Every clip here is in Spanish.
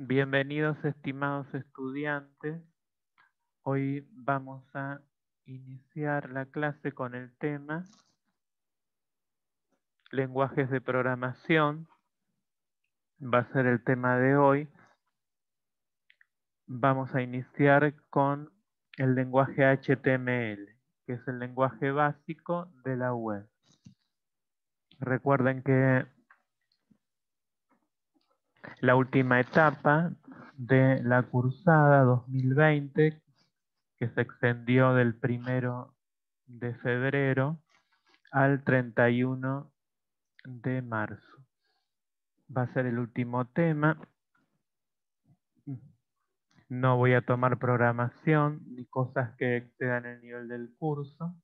Bienvenidos, estimados estudiantes. Hoy vamos a iniciar la clase con el tema lenguajes de programación. Va a ser el tema de hoy. Vamos a iniciar con el lenguaje HTML, que es el lenguaje básico de la web. Recuerden que la última etapa de la cursada 2020, que se extendió del 1 de febrero al 31 de marzo. Va a ser el último tema. No voy a tomar programación ni cosas que excedan el nivel del curso.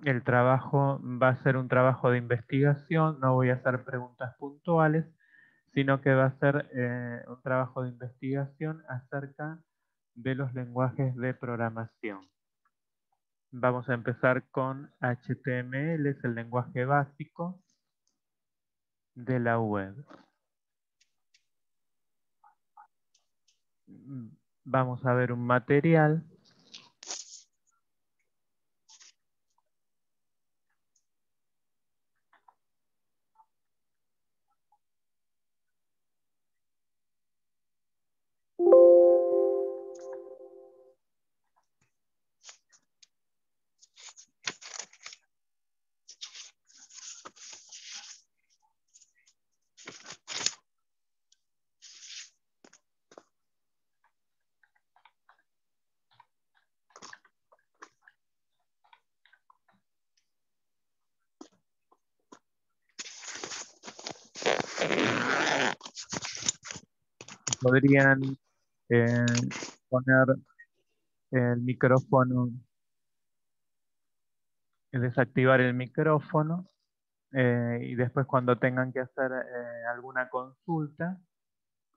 El trabajo va a ser un trabajo de investigación. No voy a hacer preguntas puntuales, sino que va a ser un trabajo de investigación acerca de los lenguajes de programación. Vamos a empezar con HTML, es el lenguaje básico de la web. Vamos a ver un material. Podrían poner el micrófono, desactivar el micrófono y después cuando tengan que hacer alguna consulta,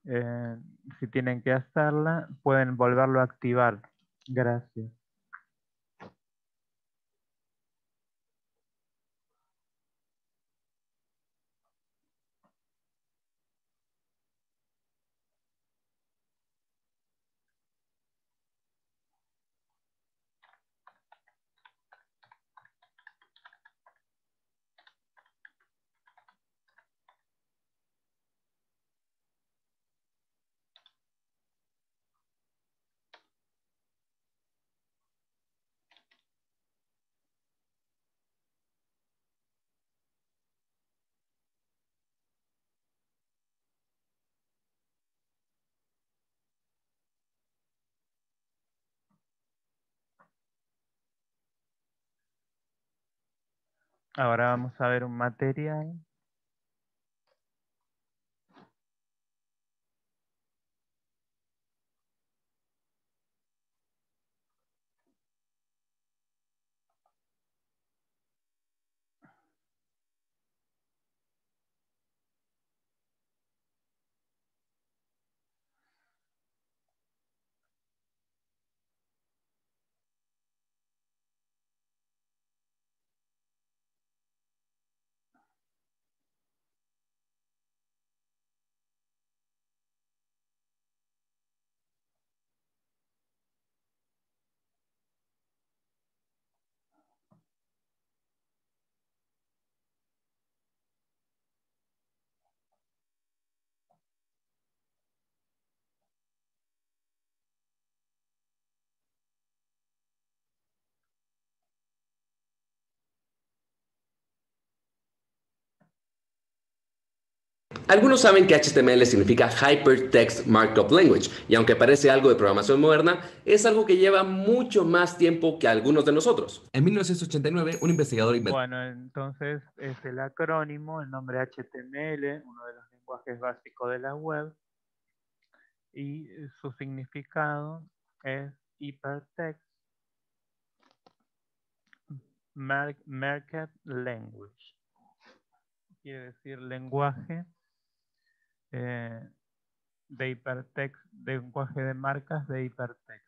si tienen que hacerla, pueden volverlo a activar. Gracias. Ahora vamos a ver un material. Algunos saben que HTML significa Hypertext Markup Language, y aunque parece algo de programación moderna, es algo que lleva mucho más tiempo que algunos de nosotros. En 1989, un investigador inventó... Bueno, entonces es el acrónimo, el nombre HTML, uno de los lenguajes básicos de la web, y su significado es Hypertext Markup Language. Quiere decir lenguaje de hipertext, lenguaje de marcas de hipertext.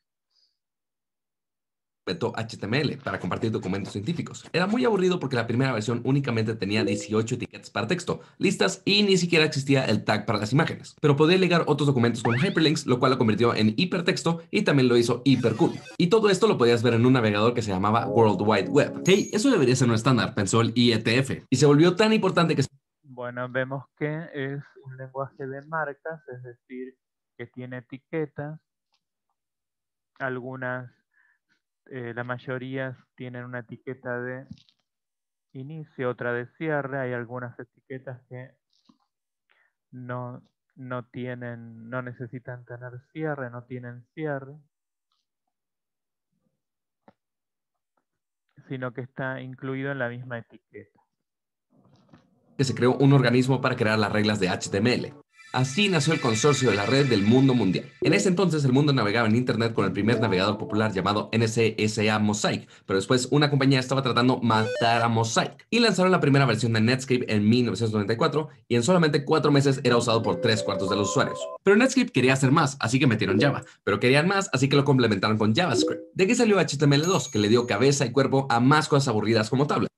HTML para compartir documentos científicos. Era muy aburrido porque la primera versión únicamente tenía 18 etiquetas para texto, listas y ni siquiera existía el tag para las imágenes. Pero podía ligar otros documentos con hyperlinks, lo cual lo convirtió en hipertexto y también lo hizo hipercool. Y todo esto lo podías ver en un navegador que se llamaba World Wide Web. Hey, eso debería ser un estándar, pensó el IETF. Y se volvió tan importante que... Bueno, vemos que es un lenguaje de marcas, es decir, que tiene etiquetas. Algunas, la mayoría tienen una etiqueta de inicio, otra de cierre. Hay algunas etiquetas que no, no necesitan tener cierre, no tienen cierre, sino que está incluido en la misma etiqueta. se creó un organismo para crear las reglas de HTML. Así nació el consorcio de la red del mundo mundial. En ese entonces el mundo navegaba en Internet con el primer navegador popular llamado NCSA Mosaic, pero después una compañía estaba tratando matar a Mosaic y lanzaron la primera versión de Netscape en 1994 y en solamente 4 meses era usado por 3/4 de los usuarios. Pero Netscape quería hacer más, así que metieron Java, pero querían más, así que lo complementaron con JavaScript. De aquí salió HTML2, que le dio cabeza y cuerpo a más cosas aburridas como tablet.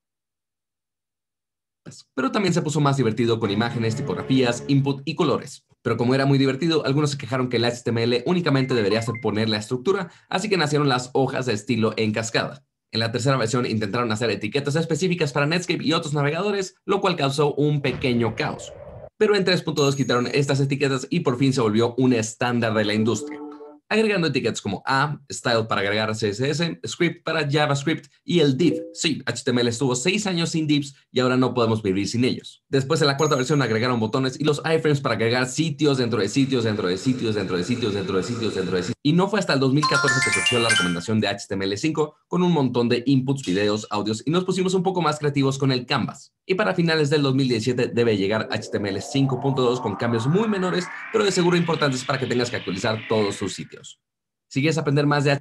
Pero también se puso más divertido con imágenes, tipografías, input y colores. Pero como era muy divertido, algunos se quejaron que el HTML únicamente debería ser poner la estructura, así que nacieron las hojas de estilo en cascada. En la tercera versión intentaron hacer etiquetas específicas para Netscape y otros navegadores, lo cual causó un pequeño caos. Pero en 3.2 quitaron estas etiquetas y por fin se volvió un estándar de la industria, agregando etiquetas como style para agregar CSS, script para JavaScript y el div. Sí, HTML estuvo 6 años sin divs y ahora no podemos vivir sin ellos. Después en la cuarta versión agregaron botones y los iframes para agregar sitios dentro de sitios, dentro de sitios, dentro de sitios, dentro de sitios, dentro de sitios. Y no fue hasta el 2014 que surgió la recomendación de HTML5 con un montón de inputs, videos, audios y nos pusimos un poco más creativos con el Canvas. Y para finales del 2017 debe llegar HTML 5.2 con cambios muy menores, pero de seguro importantes para que tengas que actualizar todos tus sitios. Si quieres aprender más de...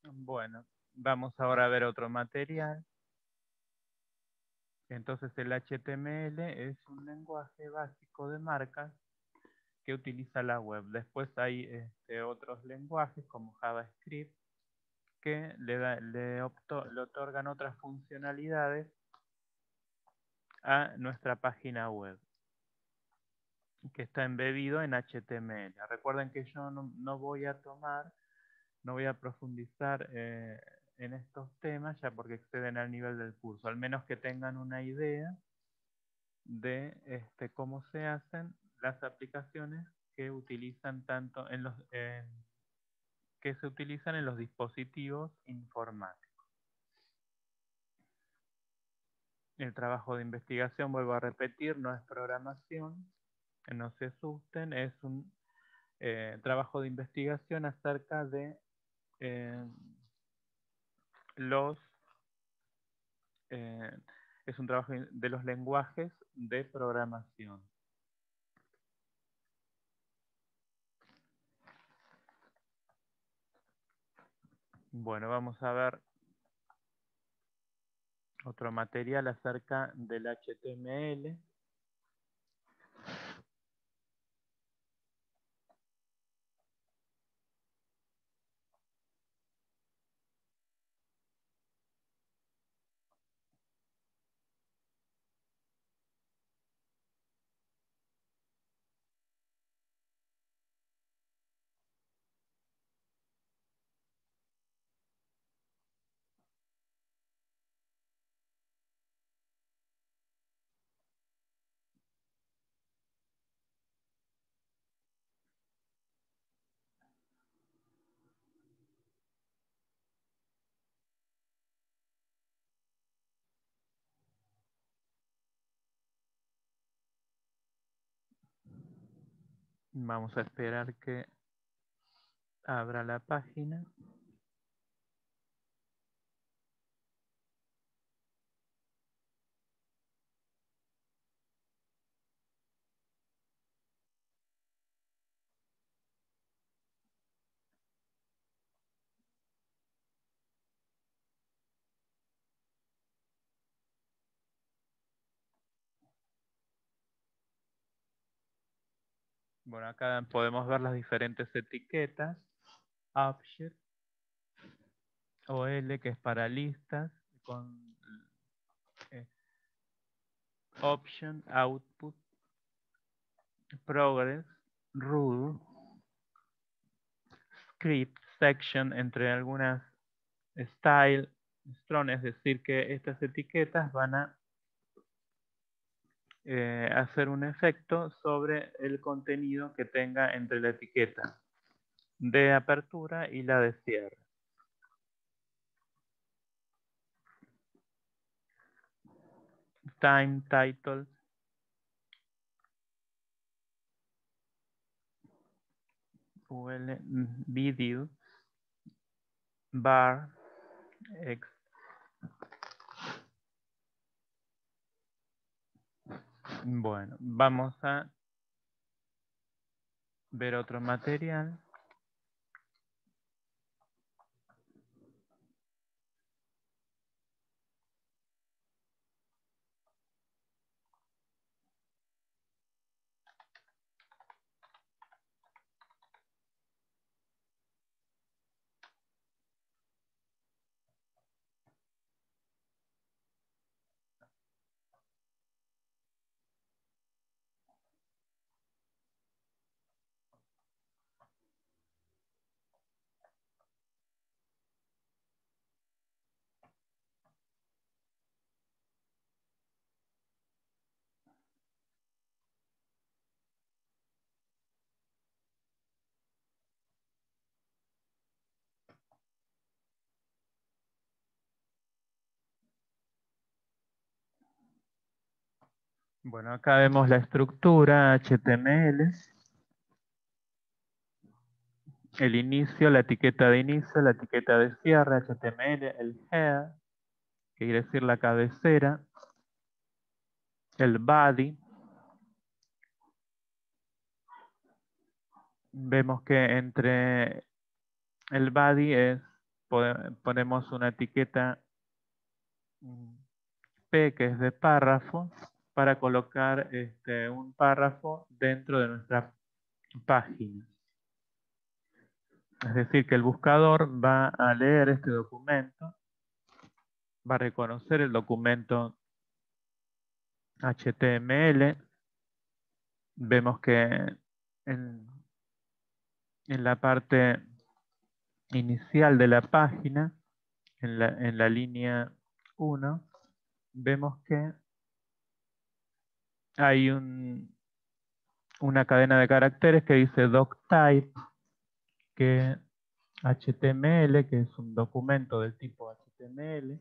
Bueno, vamos ahora a ver otro material. Entonces el HTML es un lenguaje básico de marcas que utiliza la web. Después hay otros lenguajes como JavaScript que le otorgan otras funcionalidades a nuestra página web, que está embebido en HTML. Recuerden que yo no voy a no voy a profundizar en estos temas ya porque exceden al nivel del curso, al menos que tengan una idea de cómo se hacen las aplicaciones que utilizan que se utilizan en los dispositivos informáticos. El trabajo de investigación, vuelvo a repetir, no es programación, no se asusten, es un trabajo de investigación acerca de los es un trabajo de los lenguajes de programación. Bueno, vamos a ver otro material acerca del HTML. Vamos a esperar que abra la página. Bueno, acá podemos ver las diferentes etiquetas. Object, OL, que es para listas, con option, output, progress, rule, script, section, entre algunas style, strong, es decir, que estas etiquetas van a hacer un efecto sobre el contenido que tenga entre la etiqueta de apertura y la de cierre. Time, title, UL, video, bar, X. Bueno, vamos a ver otro material. Bueno, acá vemos la estructura HTML, el inicio, la etiqueta de inicio, la etiqueta de cierre, HTML, el header, que quiere decir la cabecera, el body. Vemos que entre el body ponemos una etiqueta P, que es de párrafo, para colocar un párrafo dentro de nuestra página. Es decir, que el buscador va a leer este documento, va a reconocer el documento HTML. Vemos que en la parte inicial de la página, en la línea 1, vemos que hay una cadena de caracteres que dice doctype, que HTML, que es un documento del tipo HTML,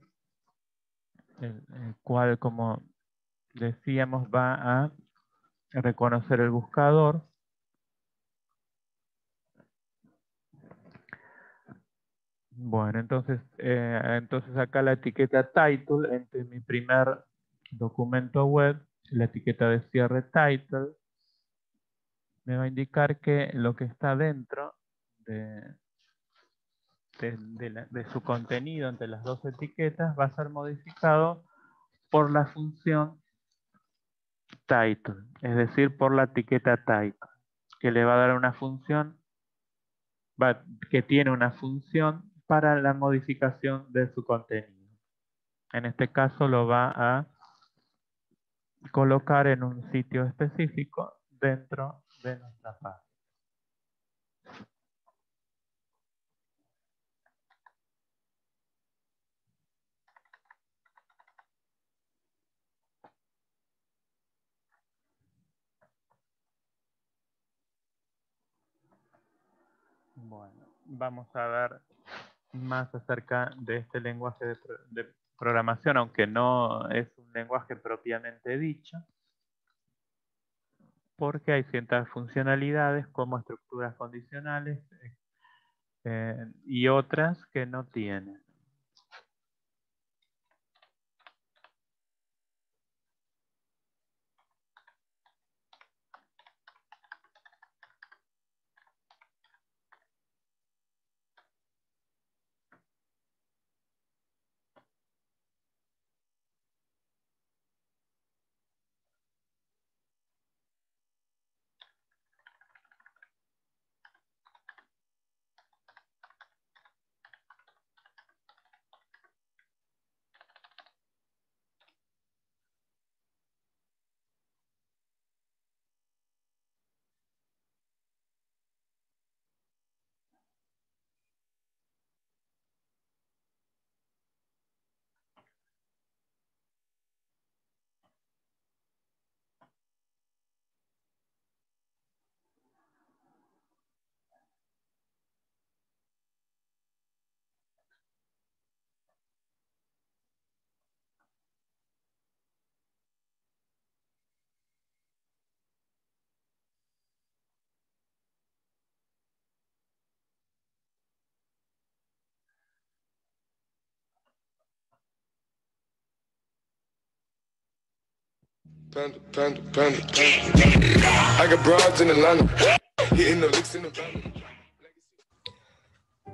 el cual, como decíamos, va a reconocer el buscador. Bueno, entonces acá la etiqueta title, entre mi primer documento web, la etiqueta de cierre title, me va a indicar que lo que está dentro de, de su contenido entre las dos etiquetas va a ser modificado por la función title, es decir, por la etiqueta title, que le va a dar una función, que tiene una función para la modificación de su contenido. En este caso lo va a colocar en un sitio específico dentro de nuestra página. Bueno, vamos a ver más acerca de este lenguaje de programación, aunque no es un lenguaje propiamente dicho, porque hay ciertas funcionalidades como estructuras condicionales y otras que no tienen.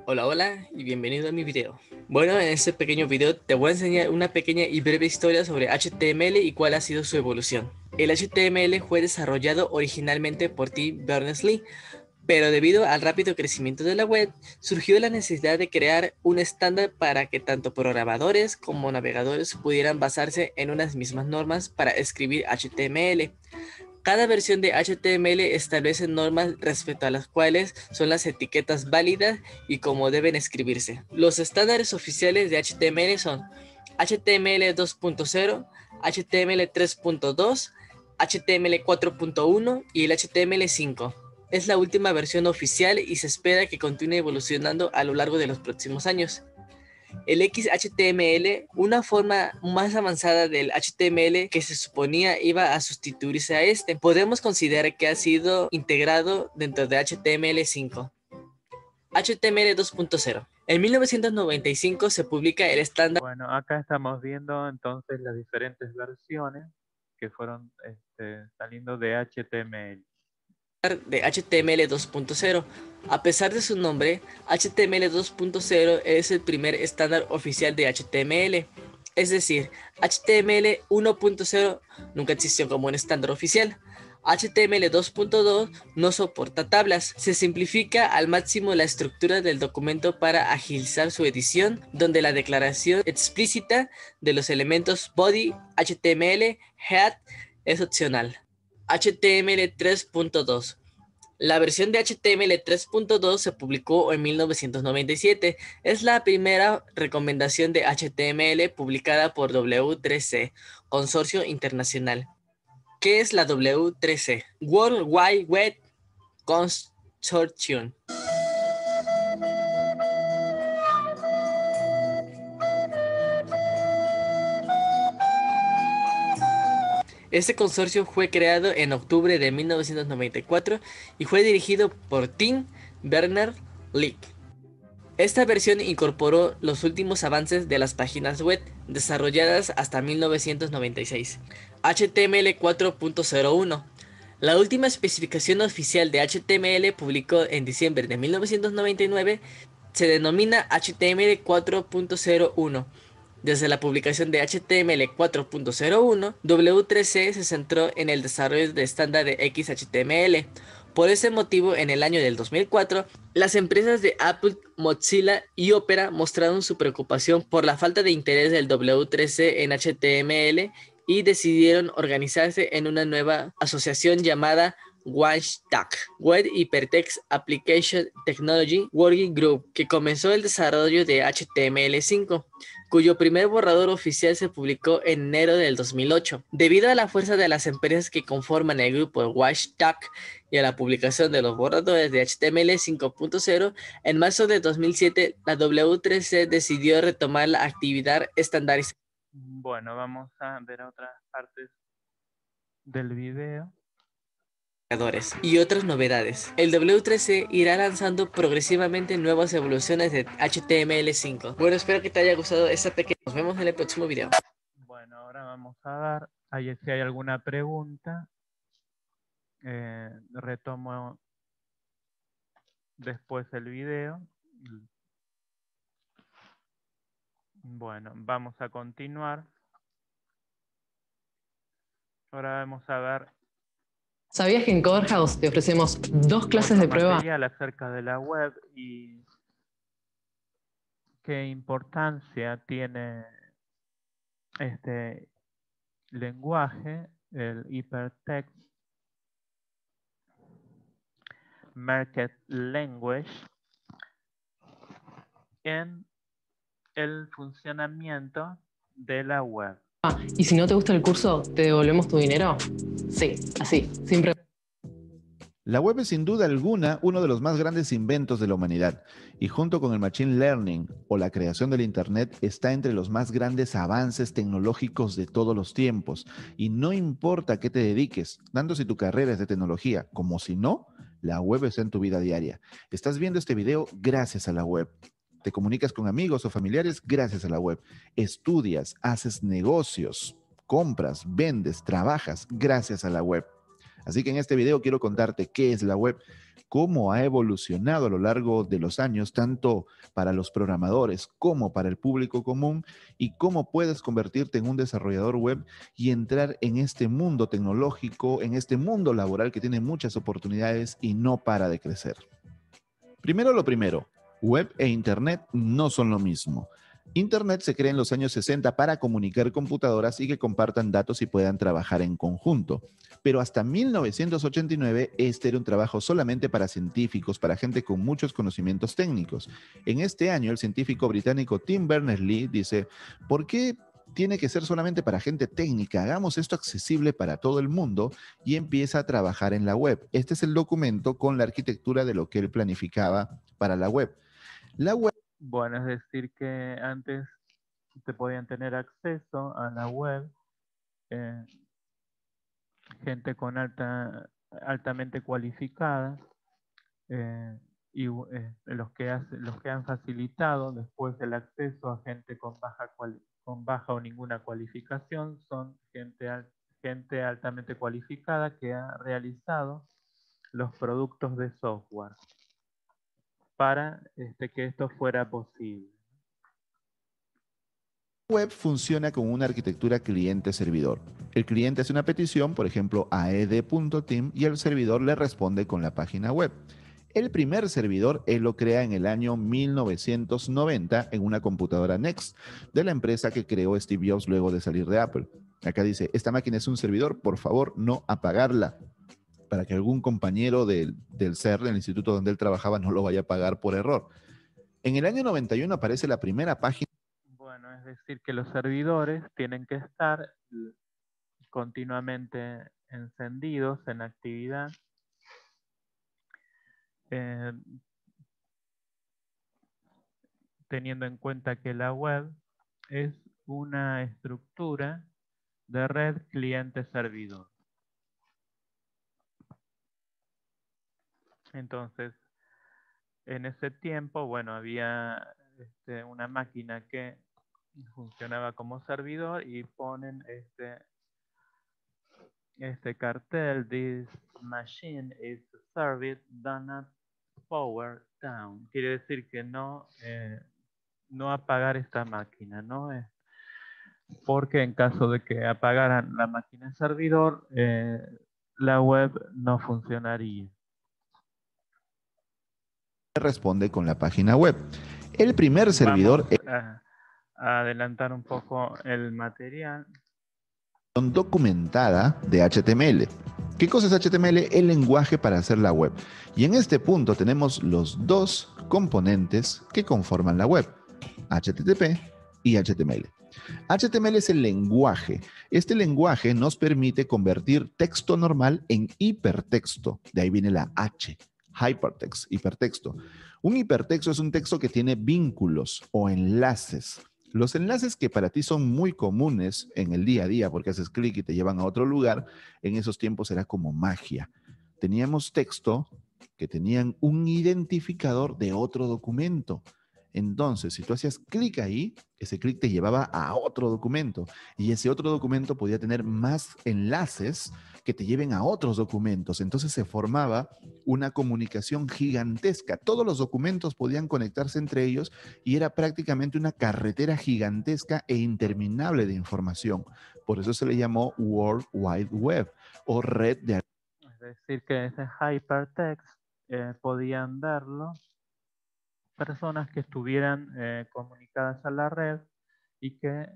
Hola, hola y bienvenido a mi video. Bueno, en este pequeño video te voy a enseñar una pequeña y breve historia sobre HTML y cuál ha sido su evolución. El HTML fue desarrollado originalmente por Tim Berners-Lee, pero debido al rápido crecimiento de la web, surgió la necesidad de crear un estándar para que tanto programadores como navegadores pudieran basarse en unas mismas normas para escribir HTML. Cada versión de HTML establece normas respecto a las cuales son las etiquetas válidas y cómo deben escribirse. Los estándares oficiales de HTML son HTML 2.0, HTML 3.2, HTML 4.1 y el HTML5. Es la última versión oficial y se espera que continúe evolucionando a lo largo de los próximos años. El XHTML, una forma más avanzada del HTML que se suponía iba a sustituirse a este, podemos considerar que ha sido integrado dentro de HTML5. HTML 2.0. En 1995 se publica el estándar. Bueno, acá estamos viendo entonces las diferentes versiones que fueron saliendo de HTML. De HTML 2.0. A pesar de su nombre, HTML 2.0 es el primer estándar oficial de HTML. Es decir, HTML 1.0 nunca existió como un estándar oficial. HTML 2.2 no soporta tablas. Se simplifica al máximo la estructura del documento para agilizar su edición, donde la declaración explícita de los elementos body, HTML, head es opcional. HTML 3.2. La versión de HTML 3.2 se publicó en 1997. Es la primera recomendación de HTML publicada por W3C, Consorcio Internacional. ¿Qué es la W3C? World Wide Web Consortium. Este consorcio fue creado en octubre de 1994 y fue dirigido por Tim Berners-Lee. Esta versión incorporó los últimos avances de las páginas web desarrolladas hasta 1996. HTML 4.01. La última especificación oficial de HTML publicó en diciembre de 1999 se denomina HTML 4.01. Desde la publicación de HTML 4.01, W3C se centró en el desarrollo de estándar de XHTML. Por ese motivo, en el año del 2004, las empresas de Apple, Mozilla y Opera mostraron su preocupación por la falta de interés del W3C en HTML y decidieron organizarse en una nueva asociación llamada WHATAG, Web Hypertext Application Technology Working Group, que comenzó el desarrollo de HTML5, cuyo primer borrador oficial se publicó en enero del 2008. Debido a la fuerza de las empresas que conforman el grupo WHATAG y a la publicación de los borradores de HTML 5.0, en marzo de 2007 la W3C decidió retomar la actividad estandarizada. Bueno, vamos a ver otras partes del video. Y otras novedades. El W3C irá lanzando progresivamente nuevas evoluciones de HTML5. Bueno, espero que te haya gustado esta pequeña. Nos vemos en el próximo video. Bueno, ahora vamos a ver si hay alguna pregunta. Retomo después el video. Bueno, vamos a continuar. Ahora vamos a ver. ¿Sabías que en Coderhouse te ofrecemos 2 clases de prueba? Material acerca de la web y qué importancia tiene este lenguaje, el Hypertext Market Language, en el funcionamiento de la web. ¿Y si no te gusta el curso, te devolvemos tu dinero? Sí, así, siempre. La web es sin duda alguna uno de los más grandes inventos de la humanidad y junto con el Machine Learning o la creación del Internet está entre los más grandes avances tecnológicos de todos los tiempos. Y no importa a qué te dediques, tanto si tu carrera es de tecnología como si no, la web está en tu vida diaria. Estás viendo este video gracias a la web. Te comunicas con amigos o familiares gracias a la web. Estudias, haces negocios compras, vendes, trabajas gracias a la web. Así que en este video quiero contarte qué es la web, cómo ha evolucionado a lo largo de los años, tanto para los programadores como para el público común, y cómo puedes convertirte en un desarrollador web y entrar en este mundo tecnológico, en este mundo laboral que tiene muchas oportunidades y no para de crecer. Primero lo primero, web e internet no son lo mismo. Internet se crea en los años 60 para comunicar computadoras y que compartan datos y puedan trabajar en conjunto. Pero hasta 1989 este era un trabajo solamente para científicos, para gente con muchos conocimientos técnicos. En este año, el científico británico Tim Berners-Lee dice, ¿por qué tiene que ser solamente para gente técnica? Hagamos esto accesible para todo el mundo, y empieza a trabajar en la web. Este es el documento con la arquitectura de lo que él planificaba para la web. La web. Bueno, es decir que antes te podían tener acceso a la web gente con altamente cualificada y los que han facilitado después el acceso a gente con baja o ninguna cualificación son gente altamente cualificada que ha realizado los productos de software para que esto fuera posible. La web funciona con una arquitectura cliente-servidor. El cliente hace una petición, por ejemplo, a ed.team, y el servidor le responde con la página web. El primer servidor él lo crea en el año 1990 en una computadora Next de la empresa que creó Steve Jobs luego de salir de Apple. Acá dice, esta máquina es un servidor, por favor no apagarla, para que algún compañero del CER, del instituto donde él trabajaba, no lo vaya a apagar por error. En el año 91 aparece la primera página. Bueno, es decir que los servidores tienen que estar continuamente encendidos en actividad, teniendo en cuenta que la web es una estructura de red cliente-servidor. Entonces, en ese tiempo, bueno, había una máquina que funcionaba como servidor y ponen este cartel: "This machine is a service, do not power down". Quiere decir que no apagar esta máquina, ¿no? Porque en caso de que apagaran la máquina servidor, la web no funcionaría. Responde con la página web. El primer servidor Vamos a adelantar un poco el material. Documentada de HTML. ¿Qué cosa es HTML? El lenguaje para hacer la web. Y en este punto tenemos los dos componentes que conforman la web: HTTP y HTML. HTML es el lenguaje. Este lenguaje nos permite convertir texto normal en hipertexto. De ahí viene la H. Hypertext, hipertexto. Un hipertexto es un texto que tiene vínculos o enlaces. Los enlaces que para ti son muy comunes en el día a día, porque haces clic y te llevan a otro lugar, en esos tiempos era como magia. Teníamos texto que tenían un identificador de otro documento. Entonces, si tú hacías clic ahí, ese clic te llevaba a otro documento, y ese otro documento podía tener más enlaces que te lleven a otros documentos. Entonces se formaba una comunicación gigantesca. Todos los documentos podían conectarse entre ellos y era prácticamente una carretera gigantesca e interminable de información. Por eso se le llamó World Wide Web o red de... Es decir que ese hypertext podían verlo personas que estuvieran comunicadas a la red y que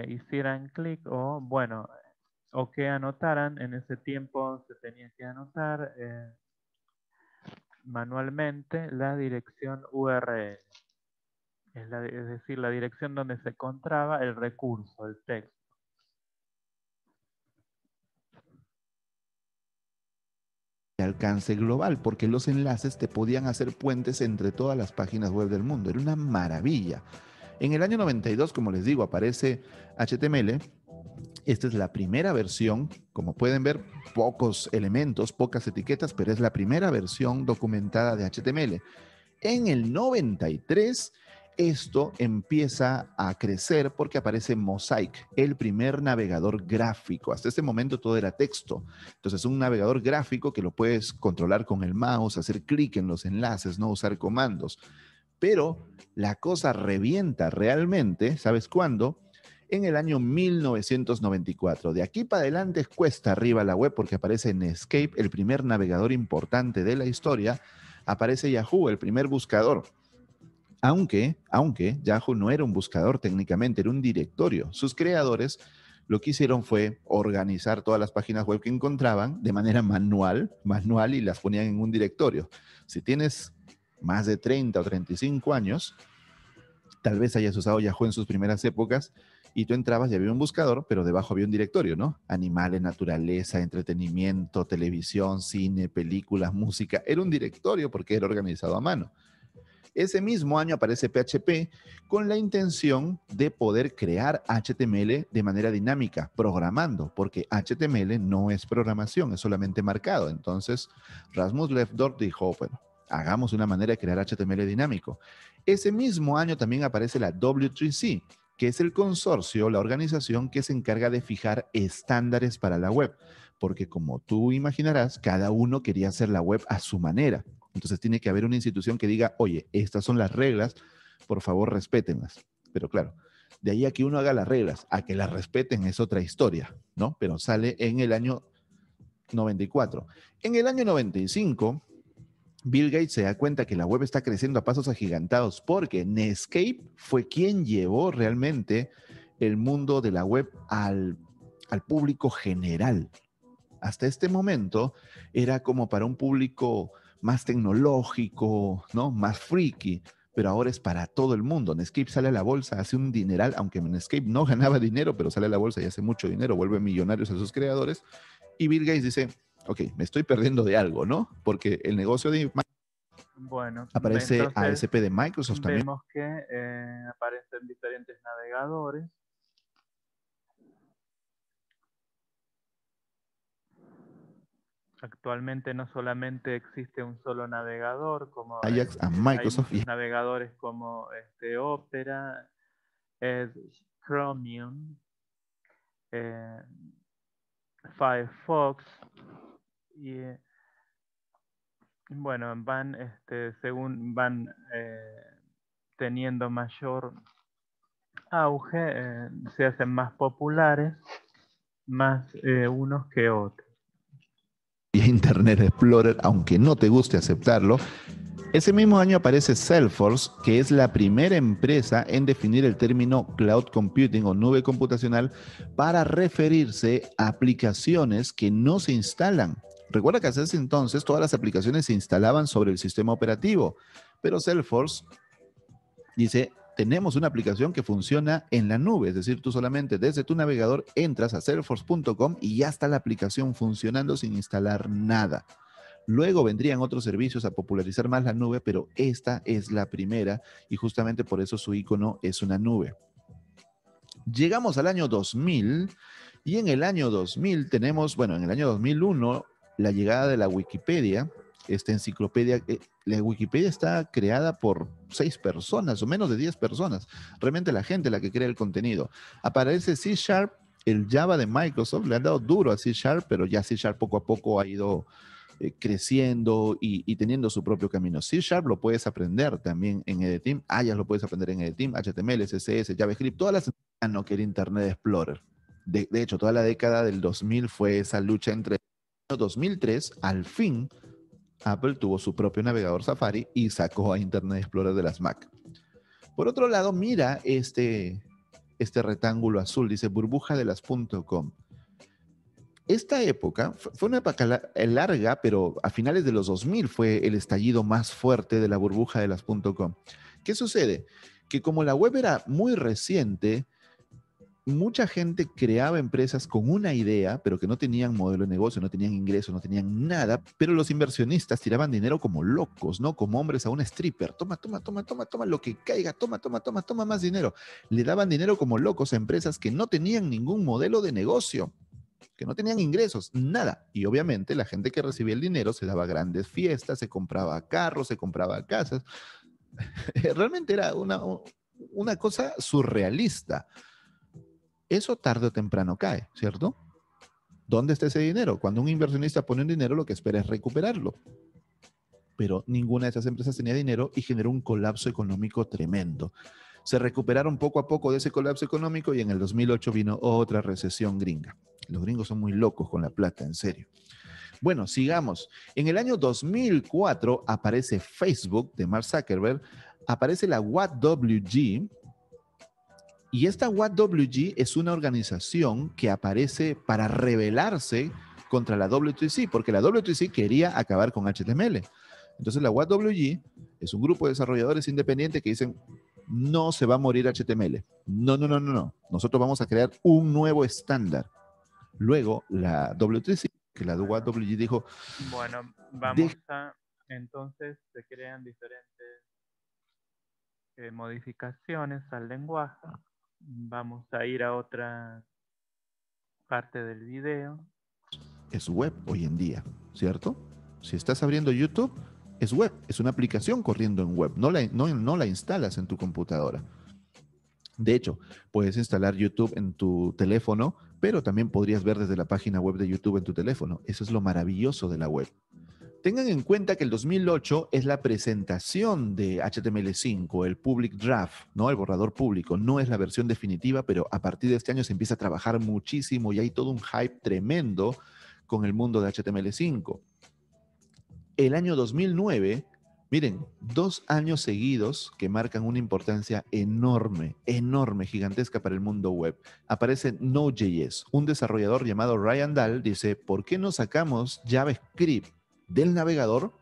hicieran clic o que anotaran. En ese tiempo se tenía que anotar manualmente la dirección URL, es decir, la dirección donde se encontraba el recurso, el texto. De alcance global, porque los enlaces te podían hacer puentes entre todas las páginas web del mundo. Era una maravilla. En el año 92, como les digo, aparece HTML. Esta es la primera versión. Como pueden ver, pocos elementos, pocas etiquetas, pero es la primera versión documentada de HTML. En el 93 Esto empieza a crecer porque aparece Mosaic, el primer navegador gráfico. Hasta este momento todo era texto. Entonces, un navegador gráfico que lo puedes controlar con el mouse, hacer clic en los enlaces, no usar comandos. Pero la cosa revienta realmente, ¿sabes cuándo? En el año 1994. De aquí para adelante es cuesta arriba la web porque aparece Netscape, el primer navegador importante de la historia. Aparece Yahoo, el primer buscador. Aunque Yahoo no era un buscador técnicamente, era un directorio. Sus creadores lo que hicieron fue organizar todas las páginas web que encontraban de manera manual y las ponían en un directorio. Si tienes más de 30 o 35 años, tal vez hayas usado Yahoo en sus primeras épocas y tú entrabas y había un buscador, pero debajo había un directorio, ¿no? Animales, naturaleza, entretenimiento, televisión, cine, películas, música. Era un directorio porque era organizado a mano. Ese mismo año aparece PHP con la intención de poder crear HTML de manera dinámica, programando, porque HTML no es programación, es solamente marcado. Entonces, Rasmus Lefdorf dijo, bueno, hagamos una manera de crear HTML dinámico. Ese mismo año también aparece la W3C, que es el consorcio, la organización que se encarga de fijar estándares para la web, porque como tú imaginarás, cada uno quería hacer la web a su manera. Entonces tiene que haber una institución que diga, oye, estas son las reglas, por favor respétenlas. Pero claro, de ahí a que uno haga las reglas, a que las respeten es otra historia, ¿no? Pero sale en el año 94. En el año 95, Bill Gates se da cuenta que la web está creciendo a pasos agigantados porque Netscape fue quien llevó realmente el mundo de la web al público general. Hasta este momento era como para un público más tecnológico, ¿no? Más freaky, pero ahora es para todo el mundo. Netscape sale a la bolsa, hace un dineral, aunque Netscape no ganaba dinero, pero sale a la bolsa y hace mucho dinero, vuelve millonarios a sus creadores. Y Bill Gates dice, ok, me estoy perdiendo de algo, ¿no? Porque el negocio de Bueno, aparece entonces ASP de Microsoft también. vemos que aparecen diferentes navegadores. Actualmente no solamente existe un solo navegador, como Ajax a Microsoft hay muchos navegadores como Opera, Edge, Chromium, Firefox y bueno, van según van teniendo mayor auge, se hacen más populares, más unos que otros. Y Internet Explorer, aunque no te guste aceptarlo. Ese mismo año aparece Salesforce, que es la primera empresa en definir el término cloud computing o nube computacional para referirse a aplicaciones que no se instalan. Recuerda que hasta ese entonces todas las aplicaciones se instalaban sobre el sistema operativo, pero Salesforce dice, tenemos una aplicación que funciona en la nube, es decir, tú solamente desde tu navegador entras a salesforce.com y ya está la aplicación funcionando sin instalar nada. Luego vendrían otros servicios a popularizar más la nube, pero esta es la primera y justamente por eso su icono es una nube. Llegamos al año 2000 y en el año 2000 tenemos, bueno, en el año 2001, la llegada de la Wikipedia. Esta enciclopedia, la Wikipedia está creada por 6 personas o menos de 10 personas. Realmente la gente la que crea el contenido. Aparece C#, el Java de Microsoft, le han dado duro a C#, pero ya C# poco a poco ha ido creciendo y teniendo su propio camino. C# lo puedes aprender también en EDTeam, Ajax lo puedes aprender en EDTeam, HTML, CSS, JavaScript, todas las no que era Internet Explorer. De hecho, toda la década del 2000 fue esa lucha entre 2003, al fin, Apple tuvo su propio navegador Safari y sacó a Internet Explorer de las Mac. Por otro lado, mira este rectángulo azul, dice burbuja de las .com. Esta época fue una época larga, pero a finales de los 2000 fue el estallido más fuerte de la burbuja de las .com. ¿Qué sucede? Que como la web era muy reciente, mucha gente creaba empresas con una idea, pero que no tenían modelo de negocio, no tenían ingresos, no tenían nada, pero los inversionistas tiraban dinero como locos, ¿no? Como hombres a un stripper. Toma lo que caiga, toma más dinero. Le daban dinero como locos a empresas que no tenían ningún modelo de negocio, que no tenían ingresos, nada. Y obviamente la gente que recibía el dinero se daba grandes fiestas, se compraba carros, se compraba casas. Realmente era una cosa surrealista. Eso tarde o temprano cae, ¿cierto? ¿Dónde está ese dinero? Cuando un inversionista pone un dinero, lo que espera es recuperarlo. Pero ninguna de esas empresas tenía dinero y generó un colapso económico tremendo. Se recuperaron poco a poco de ese colapso económico y en el 2008 vino otra recesión gringa. Los gringos son muy locos con la plata, en serio. Bueno, sigamos. En el año 2004 aparece Facebook de Mark Zuckerberg, aparece la WhatWG, y esta WhatWG es una organización que aparece para rebelarse contra la W3C, porque la W3C quería acabar con HTML. Entonces la WhatWG es un grupo de desarrolladores independientes que dicen, no se va a morir HTML. No, no, no, no, no. Nosotros vamos a crear un nuevo estándar. Luego la W3C, que la WhatWG dijo... Bueno, vamos a... Entonces se crean diferentes modificaciones al lenguaje. Vamos a ir a otra parte del video. Es web hoy en día, ¿cierto? Si estás abriendo YouTube, es web, es una aplicación corriendo en web, no la instalas en tu computadora. De hecho, puedes instalar YouTube en tu teléfono, pero también podrías ver desde la página web de YouTube en tu teléfono. Eso es lo maravilloso de la web. Tengan en cuenta que el 2008 es la presentación de HTML5, el public draft, ¿no? El borrador público. No es la versión definitiva, pero a partir de este año se empieza a trabajar muchísimo y hay todo un hype tremendo con el mundo de HTML5. El año 2009, miren, 2 años seguidos que marcan una importancia enorme, enorme, gigantesca para el mundo web. Aparece Node.js. Un desarrollador llamado Ryan Dahl dice, ¿por qué no sacamos JavaScript del navegador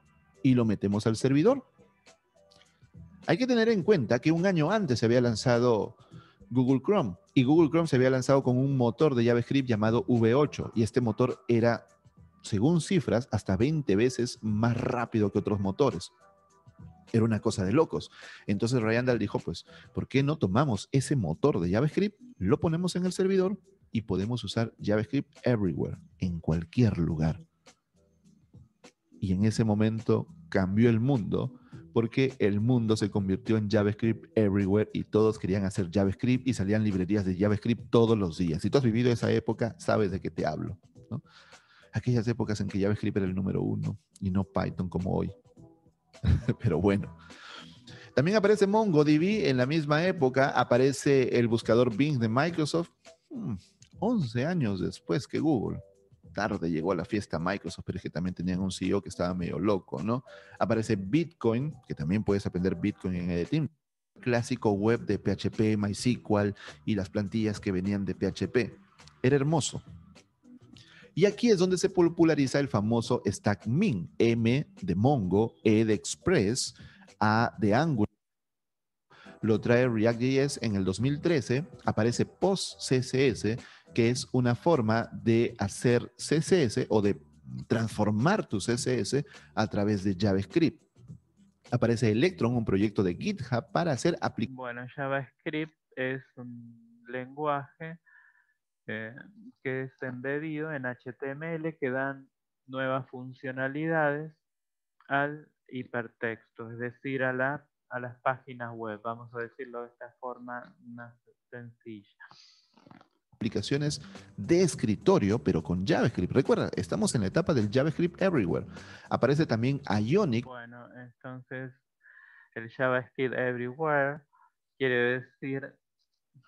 y lo metemos al servidor? Hay que tener en cuenta que un año antes se había lanzado Google Chrome y Google Chrome se había lanzado con un motor de JavaScript llamado V8 y este motor era, según cifras, hasta 20 veces más rápido que otros motores. Era una cosa de locos. Entonces Ryan Dahl dijo, pues, ¿por qué no tomamos ese motor de JavaScript, lo ponemos en el servidor y podemos usar JavaScript everywhere, en cualquier lugar? Y en ese momento cambió el mundo porque el mundo se convirtió en JavaScript everywhere y todos querían hacer JavaScript y salían librerías de JavaScript todos los días. Si tú has vivido esa época, sabes de qué te hablo, ¿no? Aquellas épocas en que JavaScript era el número 1 y no Python como hoy. Pero bueno. También aparece MongoDB en la misma época, aparece el buscador Bing de Microsoft, 11 años después que Google. Tarde llegó a la fiesta Microsoft, pero es que también tenían un CEO que estaba medio loco, ¿no? Aparece Bitcoin, que también puedes aprender Bitcoin en Editing. Clásico web de PHP, MySQL y las plantillas que venían de PHP. Era hermoso. Y aquí es donde se populariza el famoso Stack Min. M de Mongo, E de Express, A de Angular. Lo trae React.js en el 2013. Aparece PostCSS, que es una forma de hacer CSS o de transformar tu CSS a través de JavaScript. Aparece Electron, un proyecto de GitHub para hacer aplicaciones. Bueno, JavaScript es un lenguaje que es embedido en HTML que dan nuevas funcionalidades al hipertexto, es decir, a las páginas web, vamos a decirlo de esta forma más sencilla. Aplicaciones de escritorio, pero con JavaScript. Recuerda, estamos en la etapa del JavaScript Everywhere. Aparece también Ionic. Bueno, entonces el JavaScript Everywhere quiere decir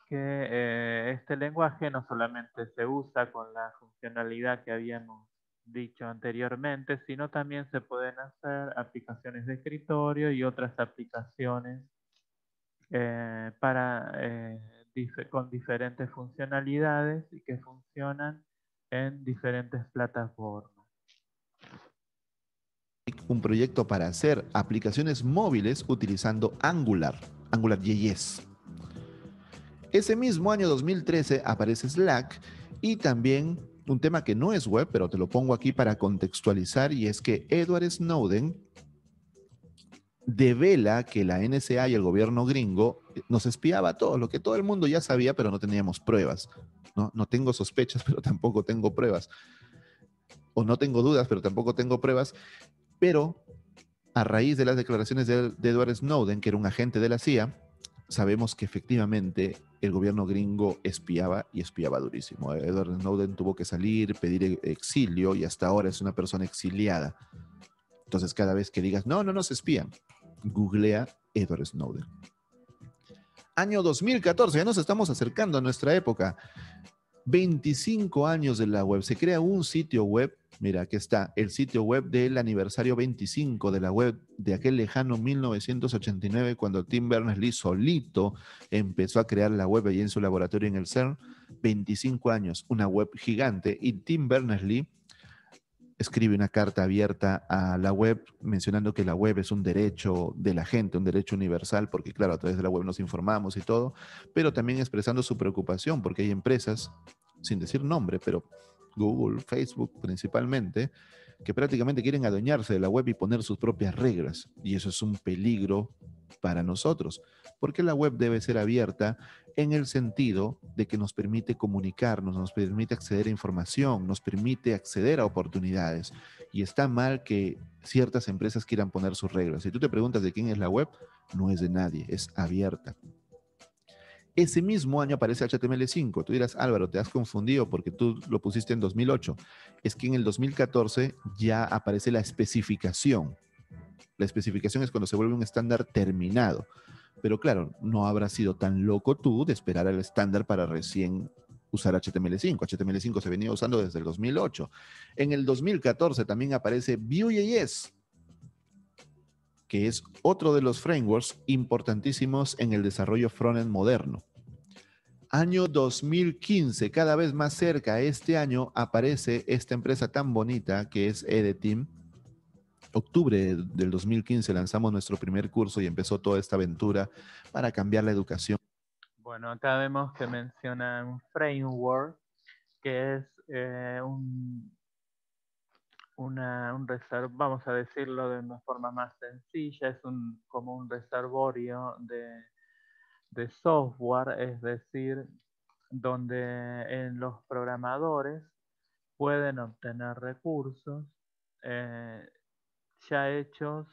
que este lenguaje no solamente se usa con la funcionalidad que habíamos dicho anteriormente, sino también se pueden hacer aplicaciones de escritorio y otras aplicaciones con diferentes funcionalidades y que funcionan en diferentes plataformas. Un proyecto para hacer aplicaciones móviles utilizando AngularJS. Ese mismo año 2013 aparece Slack y también un tema que no es web, pero te lo pongo aquí para contextualizar, y es que Edward Snowden devela que la NSA y el gobierno gringo nos espiaba a todos, lo que todo el mundo ya sabía, pero no teníamos pruebas. No tengo sospechas, pero tampoco tengo pruebas. O no tengo dudas, pero tampoco tengo pruebas. Pero A raíz de las declaraciones de Edward Snowden, que era un agente de la CIA, sabemos que efectivamente el gobierno gringo espiaba y espiaba durísimo. Edward Snowden tuvo que salir, pedir exilio y hasta ahora es una persona exiliada. Entonces cada vez que digas, no, no nos espían, googlea Edward Snowden. Año 2014, ya nos estamos acercando a nuestra época. 25 años de la web. Se crea un sitio web. Mira, aquí está el sitio web del aniversario 25 de la web de aquel lejano 1989, cuando Tim Berners-Lee solito empezó a crear la web allí en su laboratorio en el CERN. 25 años, una web gigante. Y Tim Berners-Lee escribe una carta abierta a la web mencionando que la web es un derecho de la gente, un derecho universal, porque claro, a través de la web nos informamos y todo, pero también expresando su preocupación porque hay empresas, sin decir nombre, pero Google, Facebook principalmente, que prácticamente quieren adueñarse de la web y poner sus propias reglas. Y eso es un peligro para nosotros, porque la web debe ser abierta en el sentido de que nos permite comunicarnos, nos permite acceder a información, nos permite acceder a oportunidades. Y está mal que ciertas empresas quieran poner sus reglas. Si tú te preguntas de quién es la web, no es de nadie, es abierta. Ese mismo año aparece HTML5. Tú dirás, Álvaro, te has confundido porque tú lo pusiste en 2008. Es que en el 2014 ya aparece la especificación. La especificación es cuando se vuelve un estándar terminado. Pero claro, no habrás sido tan loco tú de esperar al estándar para recién usar HTML5. HTML5 se venía usando desde el 2008. En el 2014 también aparece Vue.js, que es otro de los frameworks importantísimos en el desarrollo frontend moderno. Año 2015, cada vez más cerca, este año aparece esta empresa tan bonita que es Edeteam. Octubre del 2015 lanzamos nuestro primer curso y empezó toda esta aventura para cambiar la educación. Bueno, acá vemos que menciona un framework que es un vamos a decirlo de una forma más sencilla, es como un reservorio de software, es decir, donde en los programadores pueden obtener recursos ya hechos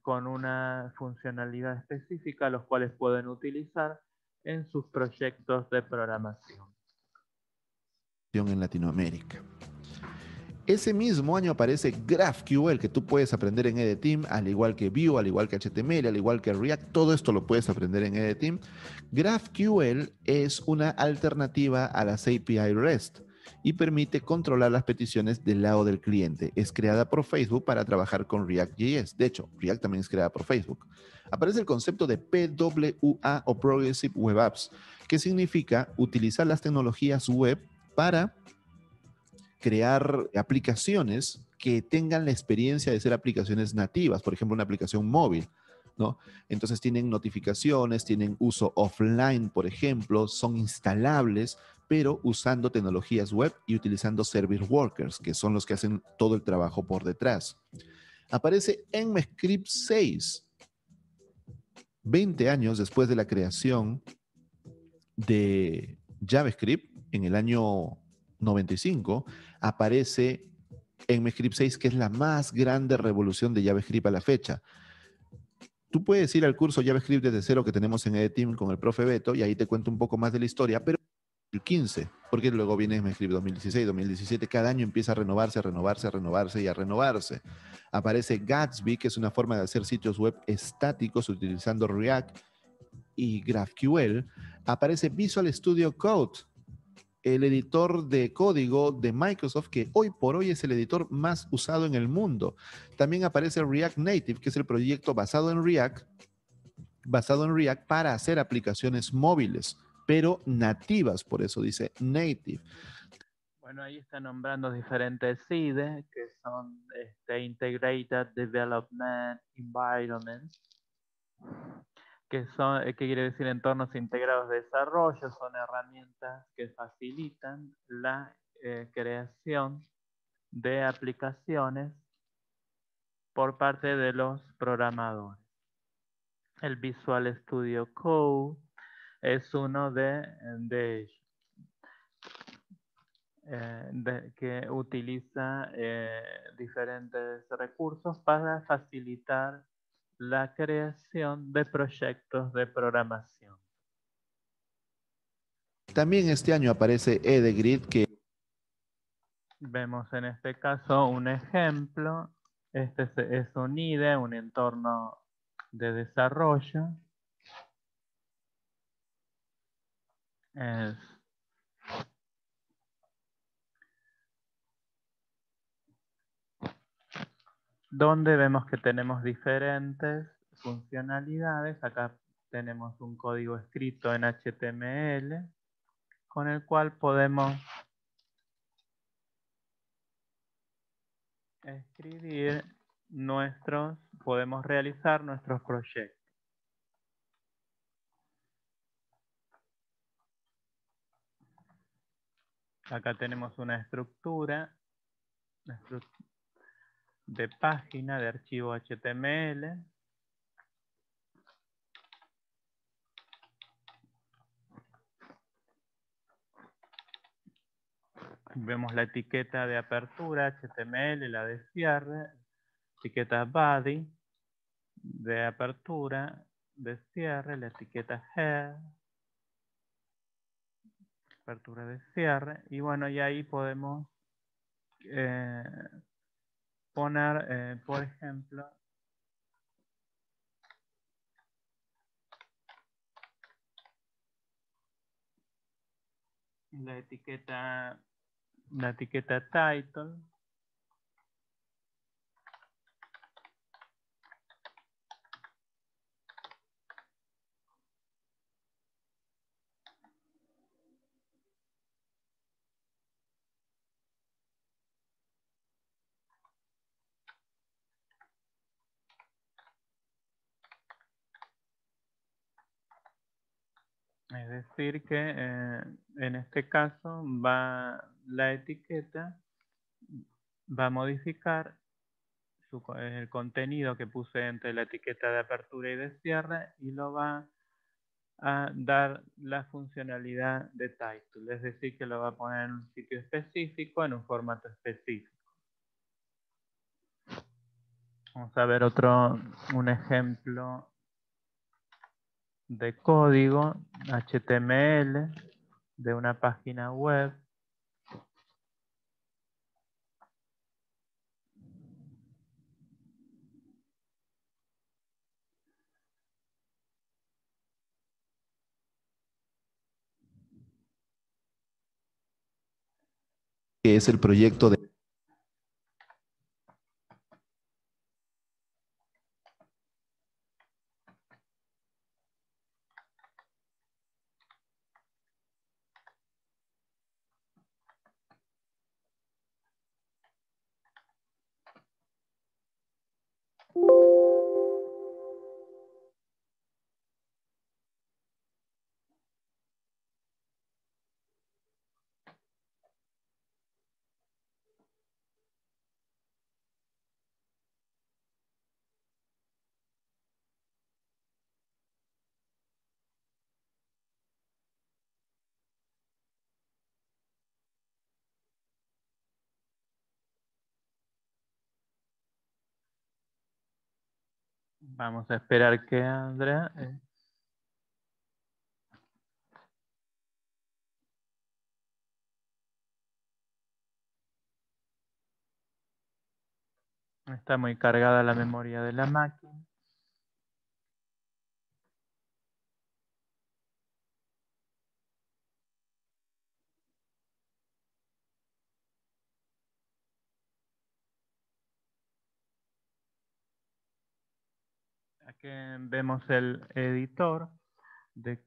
con una funcionalidad específica, los cuales pueden utilizar en sus proyectos de programación. En Latinoamérica. Ese mismo año aparece GraphQL, que tú puedes aprender en Edeteam, al igual que Vue, al igual que HTML, al igual que React. Todo esto lo puedes aprender en Edeteam. GraphQL es una alternativa a las API REST y permite controlar las peticiones del lado del cliente. Es creada por Facebook para trabajar con React.js. De hecho, React también es creada por Facebook. Aparece el concepto de PWA o Progressive Web Apps, que significa utilizar las tecnologías web para crear aplicaciones que tengan la experiencia de ser aplicaciones nativas, por ejemplo, una aplicación móvil, ¿no? Entonces tienen notificaciones, tienen uso offline, por ejemplo, son instalables, pero usando tecnologías web y utilizando service workers, que son los que hacen todo el trabajo por detrás. Aparece ECMAScript 6, 20 años después de la creación de JavaScript, en el año 95, aparece ECMAScript 6, que es la más grande revolución de JavaScript a la fecha. Tú puedes ir al curso JavaScript desde cero que tenemos en Edeteam con el profe Beto y ahí te cuento un poco más de la historia, pero el 15, porque luego viene ECMAScript 2016, 2017, cada año empieza a renovarse, a renovarse, a renovarse y a renovarse. Aparece Gatsby, que es una forma de hacer sitios web estáticos utilizando React y GraphQL. Aparece Visual Studio Code, el editor de código de Microsoft, que hoy por hoy es el editor más usado en el mundo. También aparece React Native, que es el proyecto basado en React para hacer aplicaciones móviles, pero nativas, por eso dice native. Bueno, ahí está nombrando diferentes IDE, que son Integrated Development Environment, ¿qué quiere decir entornos integrados de desarrollo? Son herramientas que facilitan la creación de aplicaciones por parte de los programadores. El Visual Studio Code es uno de ellos. que utiliza diferentes recursos para facilitar la creación de proyectos de programación. También este año aparece EDGRID, que Vemos en este caso un ejemplo. Este es un IDE, un entorno de desarrollo. Es donde vemos que tenemos diferentes funcionalidades. Acá tenemos un código escrito en HTML con el cual podemos escribir podemos realizar nuestros proyectos. Acá tenemos una estructura de página de archivo HTML. Vemos la etiqueta de apertura HTML, la de cierre, etiqueta body de apertura, de cierre, la etiqueta head, apertura de cierre, y bueno, y ahí podemos poner, por ejemplo, la etiqueta title. Es decir que en este caso la etiqueta va a modificar el contenido que puse entre la etiqueta de apertura y de cierre y lo va a dar la funcionalidad de title, es decir que lo va a poner en un sitio específico, en un formato específico. Vamos a ver un ejemplo de código HTML de una página web. es el proyecto de Vamos a esperar que Andrea está muy cargada la memoria de la máquina. Aquí vemos el editor de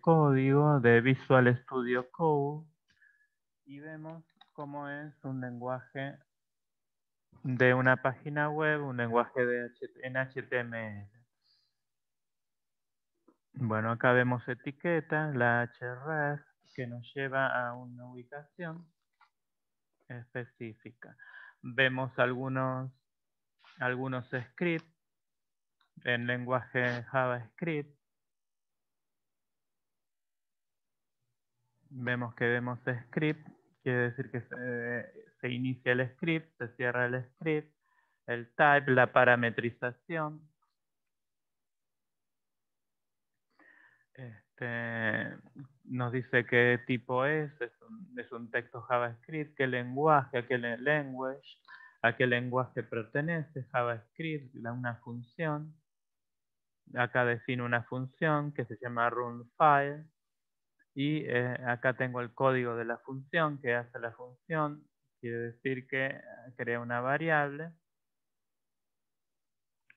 código de Visual Studio Code y vemos cómo es un lenguaje de una página web, un lenguaje en HTML. Bueno, acá vemos etiquetas, la href que nos lleva a una ubicación específica. Vemos algunos scripts en lenguaje JavaScript. vemos que vemos script, quiere decir que se inicia el script, se cierra el script, el type, la parametrización. Nos dice qué tipo es un texto JavaScript, qué lenguaje, a qué language, a qué lenguaje pertenece, JavaScript, una función. Acá defino una función que se llama runFile y acá tengo el código de la función que hace la función. Quiere decir que crea una variable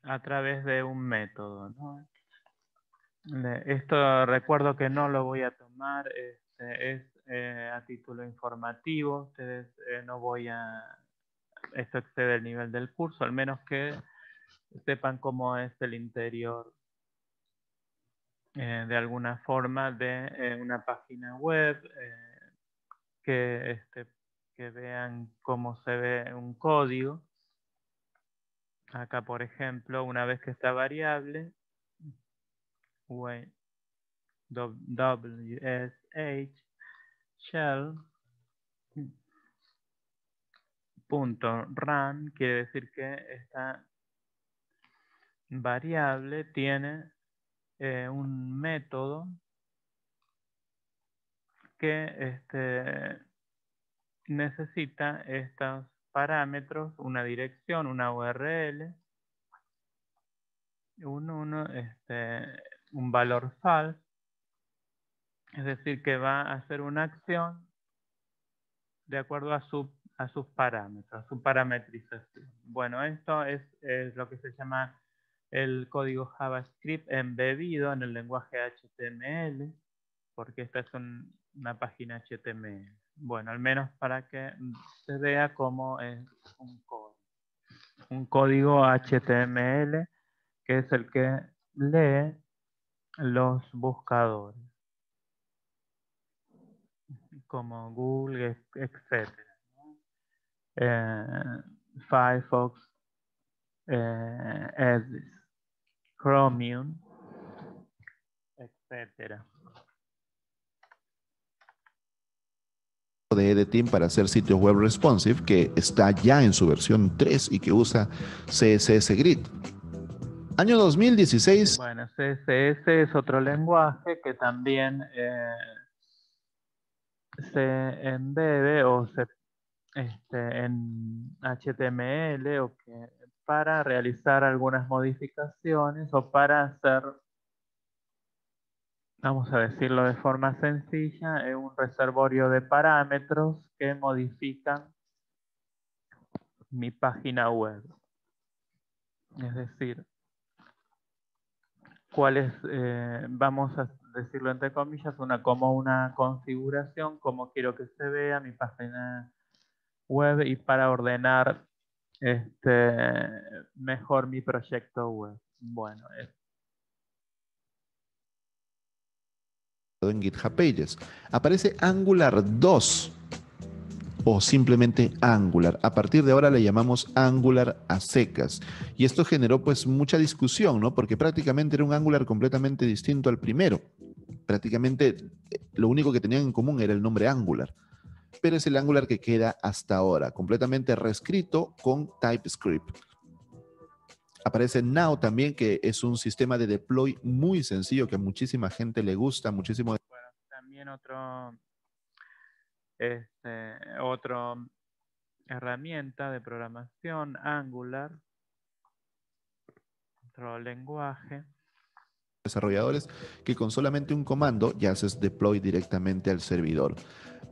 a través de un método, ¿no? Esto recuerdo que no lo voy a tomar, es a título informativo. Ustedes no voy a... Esto excede el nivel del curso, al menos que sepan cómo es el interior de alguna forma de una página web, que vean cómo se ve un código. Acá, por ejemplo, una vez que esta variable, WSH shell .run, quiere decir que esta variable tiene un método que necesita estos parámetros, una dirección, una URL, un valor false, es decir, que va a hacer una acción de acuerdo a sus parámetros, a su parametrización. Bueno, esto es lo que se llama el código JavaScript embebido en el lenguaje HTML, porque esta es una página HTML. Bueno, al menos para que se vea cómo es un código. Un código HTML que es el que lee los buscadores, como Google, etc. Firefox, Edge, Chromium, etc. De Edeteam para hacer sitios web responsive, que está ya en su versión 3 y que usa CSS Grid. Año 2016. Bueno, CSS es otro lenguaje que también se embebe o se en HTML o para realizar algunas modificaciones o para hacer, vamos a decirlo de forma sencilla, un reservorio de parámetros que modifican mi página web. Es decir, cuál es, vamos a decirlo entre comillas, como una configuración, cómo quiero que se vea mi página web y para ordenar mejor mi proyecto web. Bueno, En GitHub Pages. Aparece Angular 2 o simplemente Angular. A partir de ahora le llamamos Angular a secas. Y esto generó pues mucha discusión, ¿no? Porque prácticamente era un Angular completamente distinto al primero. Prácticamente lo único que tenían en común era el nombre Angular. Pero es el Angular que queda hasta ahora, completamente reescrito con TypeScript. Aparece Now también, que es un sistema de deploy muy sencillo que a muchísima gente le gusta, muchísimo. Bueno, también otro herramienta de programación, Angular, otro lenguaje. Desarrolladores que con solamente un comando ya haces deploy directamente al servidor.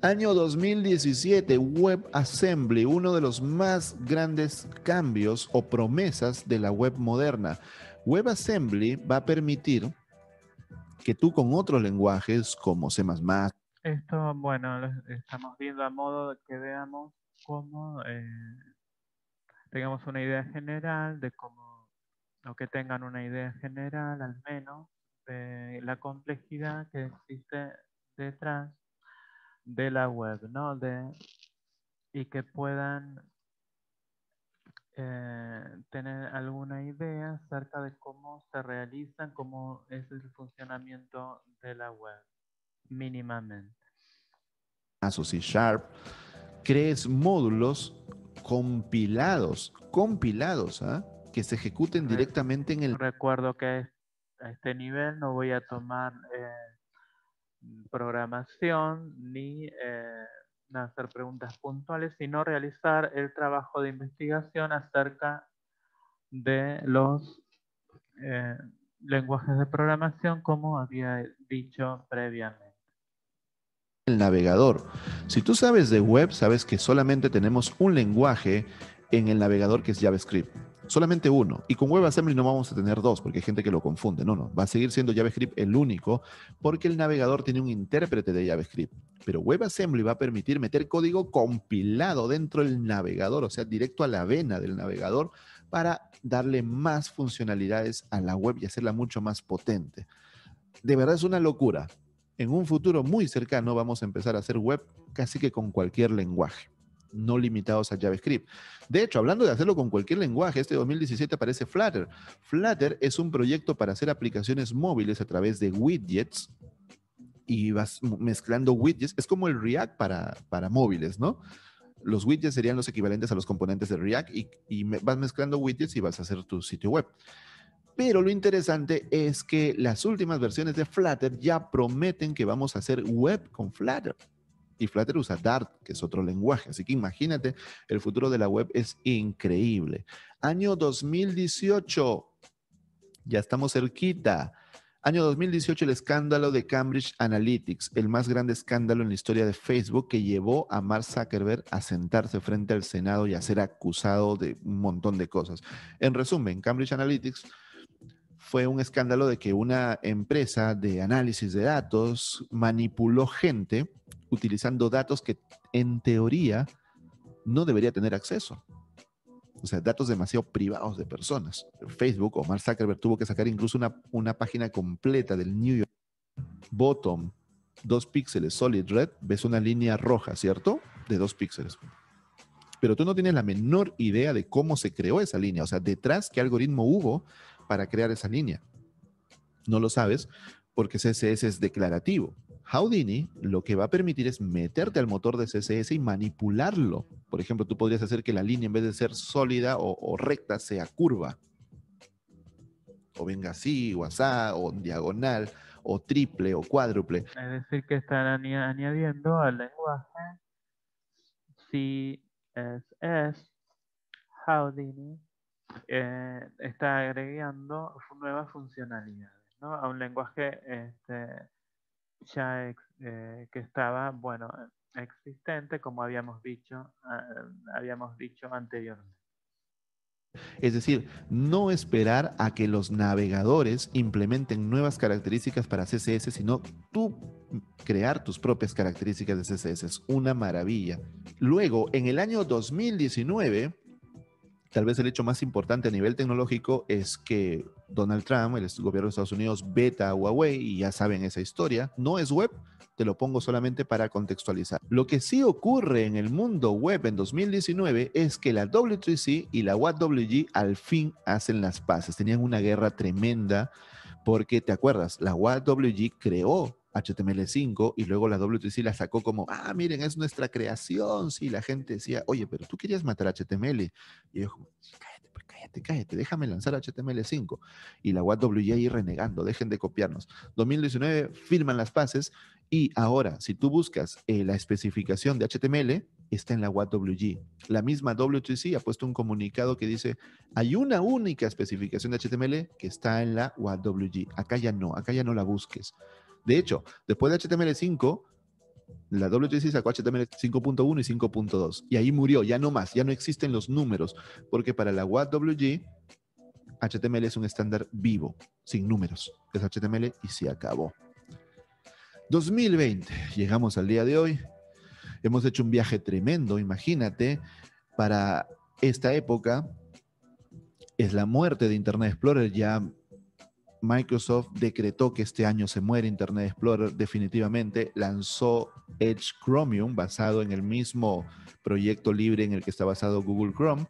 Año 2017, WebAssembly, uno de los más grandes cambios o promesas de la web moderna. WebAssembly va a permitir que tú con otros lenguajes como C++. Esto, bueno, lo estamos viendo a modo de que veamos cómo tengamos una idea general de cómo, o que tengan una idea general al menos, de la complejidad que existe detrás de la web, ¿no? Y que puedan tener alguna idea acerca de cómo se realizan, cómo es el funcionamiento de la web, mínimamente. o C Sharp, crees módulos compilados, ¿ah? Que se ejecuten directamente en el... Recuerdo que a este nivel no voy a tomar programación ni hacer preguntas puntuales, sino realizar el trabajo de investigación acerca de los lenguajes de programación, como había dicho previamente. El navegador. Si tú sabes de web, sabes que solamente tenemos un lenguaje en el navegador que es JavaScript. Solamente uno. Y con WebAssembly no vamos a tener dos, porque hay gente que lo confunde. No. Va a seguir siendo JavaScript el único, porque el navegador tiene un intérprete de JavaScript. Pero WebAssembly va a permitir meter código compilado dentro del navegador, o sea, directo a la vena del navegador, para darle más funcionalidades a la web y hacerla mucho más potente. De verdad es una locura. En un futuro muy cercano vamos a empezar a hacer web casi que con cualquier lenguaje, no limitados a JavaScript. De hecho, hablando de hacerlo con cualquier lenguaje, este 2017 aparece Flutter. Flutter es un proyecto para hacer aplicaciones móviles a través de widgets y vas mezclando widgets. Es como el React para móviles, ¿no? Los widgets serían los equivalentes a los componentes de React y vas mezclando widgets y vas a hacer tu sitio web. Pero lo interesante es que las últimas versiones de Flutter ya prometen que vamos a hacer web con Flutter. Y Flutter usa Dart, que es otro lenguaje. Así que imagínate, el futuro de la web es increíble. Año 2018. Ya estamos cerquita. Año 2018, el escándalo de Cambridge Analytics, el más grande escándalo en la historia de Facebook, que llevó a Mark Zuckerberg a sentarse frente al Senado y a ser acusado de un montón de cosas. En resumen, Cambridge Analytics fue un escándalo de que una empresa de análisis de datos manipuló gente utilizando datos que en teoría no debería tener acceso. O sea, datos demasiado privados de personas. Facebook o Mark Zuckerberg tuvo que sacar incluso una página completa del New York Bottom, 2 píxeles solid red, ves una línea roja, ¿cierto? De 2 píxeles. Pero tú no tienes la menor idea de cómo se creó esa línea. O sea, detrás, ¿qué algoritmo hubo para crear esa línea? No lo sabes porque CSS es declarativo. Houdini lo que va a permitir es meterte al motor de CSS y manipularlo. Por ejemplo, tú podrías hacer que la línea en vez de ser sólida o recta sea curva. O venga así, o asá, o diagonal, o triple, o cuádruple. Es decir, que están añadiendo al lenguaje CSS. Houdini está agregando nuevas funcionalidades, ¿no? A un lenguaje ya que estaba, bueno, existente, como habíamos dicho anteriormente. Es decir, no esperar a que los navegadores implementen nuevas características para CSS, sino tú crear tus propias características de CSS. Es una maravilla. Luego, en el año 2019, tal vez el hecho más importante a nivel tecnológico es que Donald Trump, el gobierno de Estados Unidos, veta a Huawei, y ya saben esa historia. No es web, te lo pongo solamente para contextualizar. Lo que sí ocurre en el mundo web en 2019 es que la W3C y la WhatWG al fin hacen las paces. Tenían una guerra tremenda porque, ¿te acuerdas? La WhatWG creó HTML5 y luego la W3C la sacó como, miren, es nuestra creación. Sí, la gente decía, oye, pero tú querías matar HTML. Y yo, cállate, déjame lanzar HTML5. Y la WhatWG ahí renegando, dejen de copiarnos. 2019 firman las paces y ahora, si tú buscas la especificación de HTML, está en la WhatWG. La misma W3C ha puesto un comunicado que dice, hay una única especificación de HTML que está en la WhatWG. Acá ya no la busques. De hecho, después de HTML5, la W3C sacó HTML 5.1 y 5.2 y ahí murió, ya no más, ya no existen los números, porque para la WhatWG HTML es un estándar vivo, sin números. Es HTML y se acabó. 2020, llegamos al día de hoy. Hemos hecho un viaje tremendo, imagínate, para esta época es la muerte de Internet Explorer. Ya Microsoft decretó que este año se muere Internet Explorer definitivamente, lanzó Edge Chromium basado en el mismo proyecto libre en el que está basado Google Chrome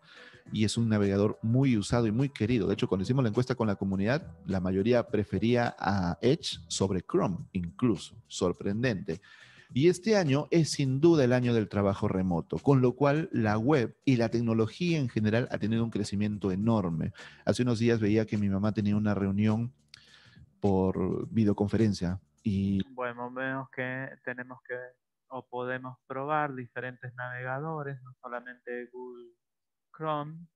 y es un navegador muy usado y muy querido. De hecho, cuando hicimos la encuesta con la comunidad, la mayoría prefería a Edge sobre Chrome, incluso, sorprendente. Y este año es sin duda el año del trabajo remoto, con lo cual la web y la tecnología en general ha tenido un crecimiento enorme. Hace unos días veía que mi mamá tenía una reunión por videoconferencia y Bueno, vemos que tenemos que o podemos probar diferentes navegadores, no solamente Google Chrome,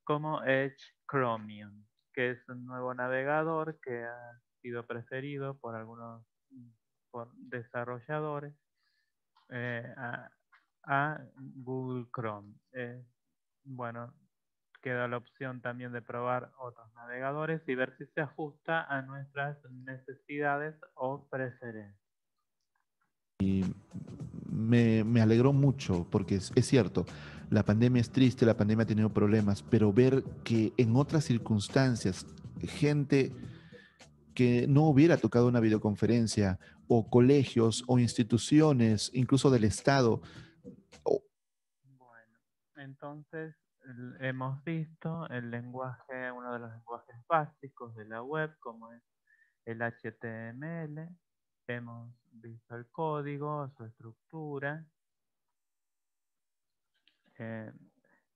como Edge Chromium, que es un nuevo navegador que ha sido preferido por algunos por desarrolladores a Google Chrome. Bueno, queda la opción también de probar otros navegadores y ver si se ajusta a nuestras necesidades o preferencias. me alegró mucho porque es cierto, la pandemia es triste, la pandemia ha tenido problemas, pero ver que en otras circunstancias, gente que no hubiera tocado una videoconferencia o colegios o instituciones, incluso del Estado. o- Bueno, entonces hemos visto el lenguaje, uno de los lenguajes básicos de la web, como es el HTML. Hemos visto el código, su estructura eh,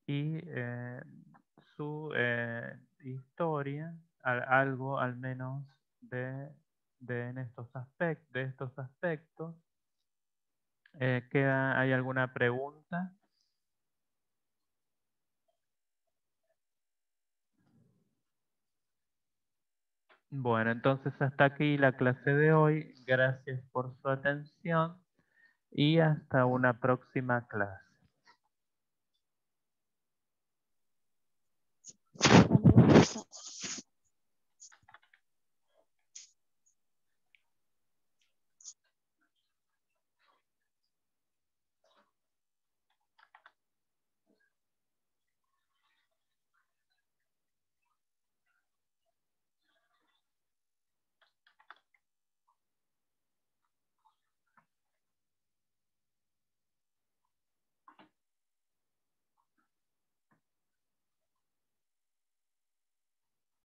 y su historia, algo al menos en de estos aspectos. ¿Hay alguna pregunta? Bueno, entonces hasta aquí la clase de hoy. Gracias por su atención y hasta una próxima clase.